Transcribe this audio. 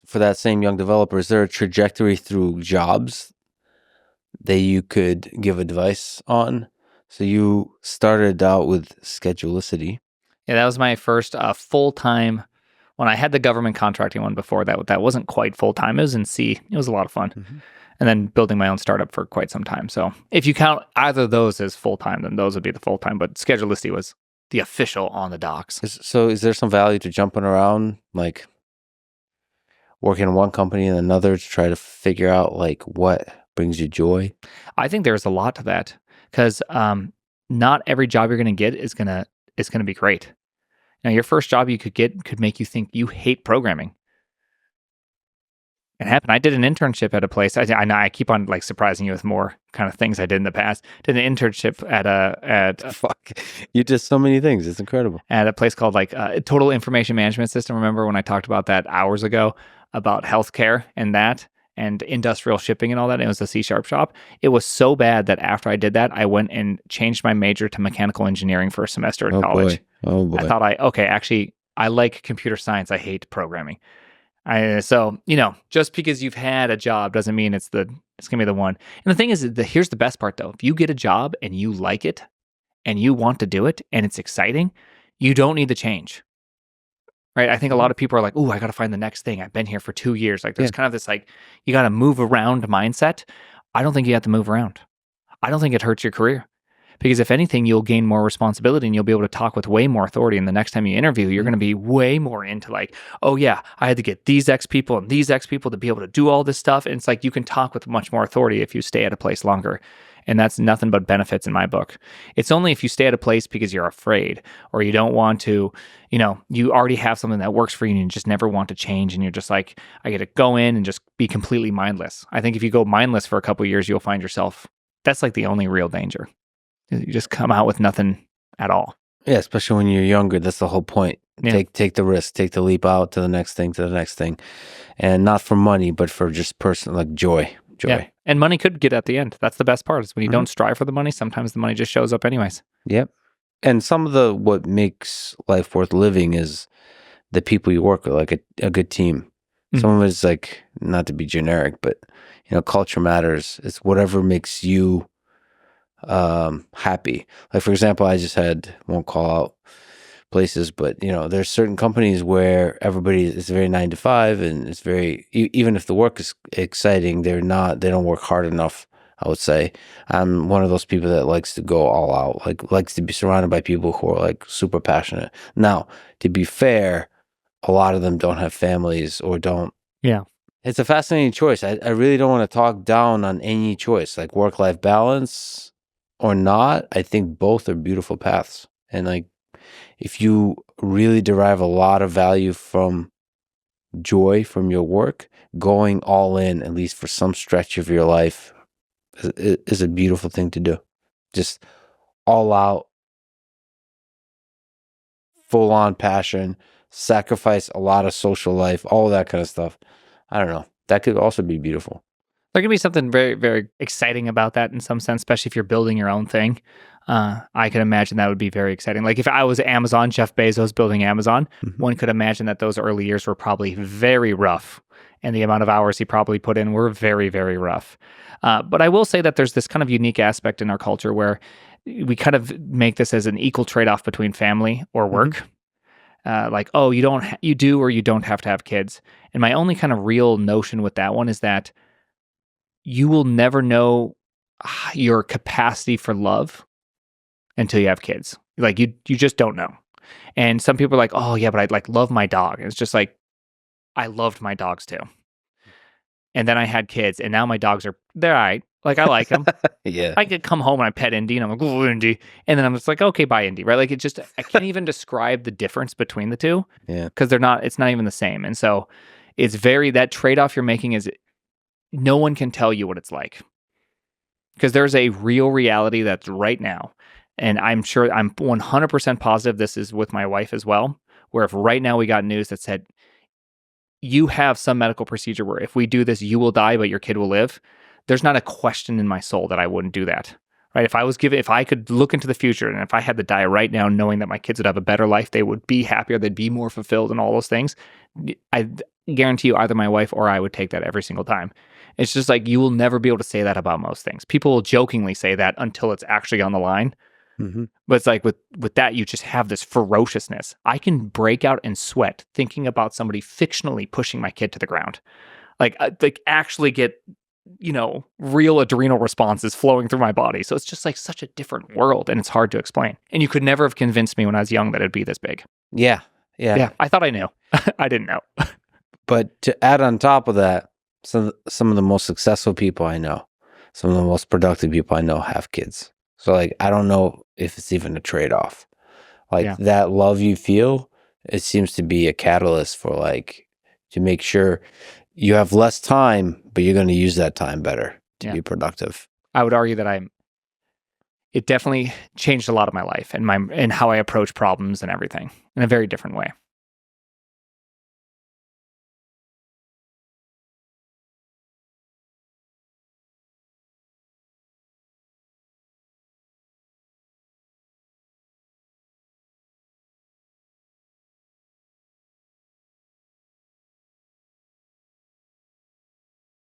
for that same young developer, is there a trajectory through jobs that you could give advice on? So you started out with Schedulicity. Yeah, that was my first full-time. When I had the government contracting one before that wasn't quite full-time. It was in C. It was a lot of fun. Mm-hmm. And then building my own startup for quite some time. So if you count either of those as full-time, then those would be the full-time. But Schedulicity was the official on the docs. So is there some value to jumping around, like working in one company and another to try to figure out like what brings you joy? I think there's a lot to that because not every job you're going to get is going to be great. Now, your first job you could get could make you think you hate programming. It happened. I did an internship at a place. I know I keep on like surprising you with more kind of things I did in the past. Did an internship Fuck, you did so many things. It's incredible. At a place called like Total Information Management System. Remember when I talked about that hours ago about healthcare and industrial shipping and all that? It was a C# shop. It was so bad that after I did that, I went and changed my major to mechanical engineering for a semester in college. Oh boy. I thought actually, I like computer science. I hate programming. So, just because you've had a job doesn't mean it's going to be the one. And the thing is, here's the best part though. If you get a job and you like it and you want to do it and it's exciting, you don't need to change. Right? I think a lot of people are like, "Oh, I got to find the next thing. I've been here for 2 years." Like there's kind of this like, you got to move around mindset. I don't think you have to move around. I don't think it hurts your career. Because if anything, you'll gain more responsibility and you'll be able to talk with way more authority. And the next time you interview, you're going to be way more into like, oh yeah, I had to get these X people and these X people to be able to do all this stuff. And it's like you can talk with much more authority if you stay at a place longer. And that's nothing but benefits in my book. It's only if you stay at a place because you're afraid or you don't want to, you already have something that works for you and you just never want to change. And you're just like, I get to go in and just be completely mindless. I think if you go mindless for a couple of years, you'll find yourself, that's like the only real danger. You just come out with nothing at all. Yeah, especially when you're younger. That's the whole point. Yeah. Take the risk, take the leap out to the next thing. And not for money, but for just personal, like joy. Yeah. And money could get at the end. That's the best part is when you don't strive for the money, sometimes the money just shows up anyways. Yep. And some of what makes life worth living is the people you work with, like a good team. Mm-hmm. Some of it is like, not to be generic, but culture matters. It's whatever makes you happy. Like for example, I just won't call out places, but there's certain companies where everybody is very 9 to 5 and it's very, even if the work is exciting, they don't work hard enough. I would say I'm one of those people that likes to go all out, likes to be surrounded by people who are like super passionate. Now, to be fair, a lot of them don't have families or don't. Yeah. It's a fascinating choice. I really don't want to talk down on any choice, like work-life balance or not. I think both are beautiful paths. And like, if you really derive a lot of value from joy from your work, going all in, at least for some stretch of your life, is a beautiful thing to do. Just all out, full on passion, sacrifice a lot of social life, all that kind of stuff. I don't know. That could also be beautiful. There can be something very, very exciting about that in some sense, especially if you're building your own thing. I can imagine that would be very exciting. Like if I was Amazon, Jeff Bezos building Amazon, one could imagine that those early years were probably very rough. And the amount of hours he probably put in were very, very rough. But I will say that there's this kind of unique aspect in our culture where we kind of make this as an equal trade-off between family or work. Like, oh, you do or you don't have to have kids. And my only kind of real notion with that one is that you will never know your capacity for love until you have kids. Like you just don't know. And some people are like, oh yeah, but I like love my dog. And it's just like, I loved my dogs too. And then I had kids and now my dogs they're all right. Like I like them. Yeah. I could come home and I pet Indy and I'm like, oh, Indy. And then I'm just like, okay, bye Indy. Right. Like I can't even describe the difference between the two. Yeah. Because it's not even the same. And so it's that trade-off you're making is no one can tell you what it's like. Because there's a real reality that's right now. And I'm 100% positive this is with my wife as well, where if right now we got news that said, you have some medical procedure where if we do this, you will die, but your kid will live. There's not a question in my soul that I wouldn't do that, right? If I could look into the future and if I had the die right now, knowing that my kids would have a better life, they would be happier, they'd be more fulfilled and all those things, I guarantee you either my wife or I would take that every single time. It's just like, you will never be able to say that about most things. People will jokingly say that until it's actually on the line. Mm-hmm. But it's like with that, you just have this ferociousness. I can break out in sweat thinking about somebody fictionally pushing my kid to the ground. Like actually get, real adrenal responses flowing through my body. So it's just like such a different world, and it's hard to explain. And you could never have convinced me when I was young that it'd be this big. Yeah. I thought I knew. I didn't know. But to add on top of that, some of the most successful people I know, some of the most productive people I know have kids. So like, I don't know if it's even a trade-off. Like that love you feel, it seems to be a catalyst for like, to make sure you have less time, but you're going to use that time better to be productive. I would argue that it definitely changed a lot of my life and how I approach problems and everything in a very different way.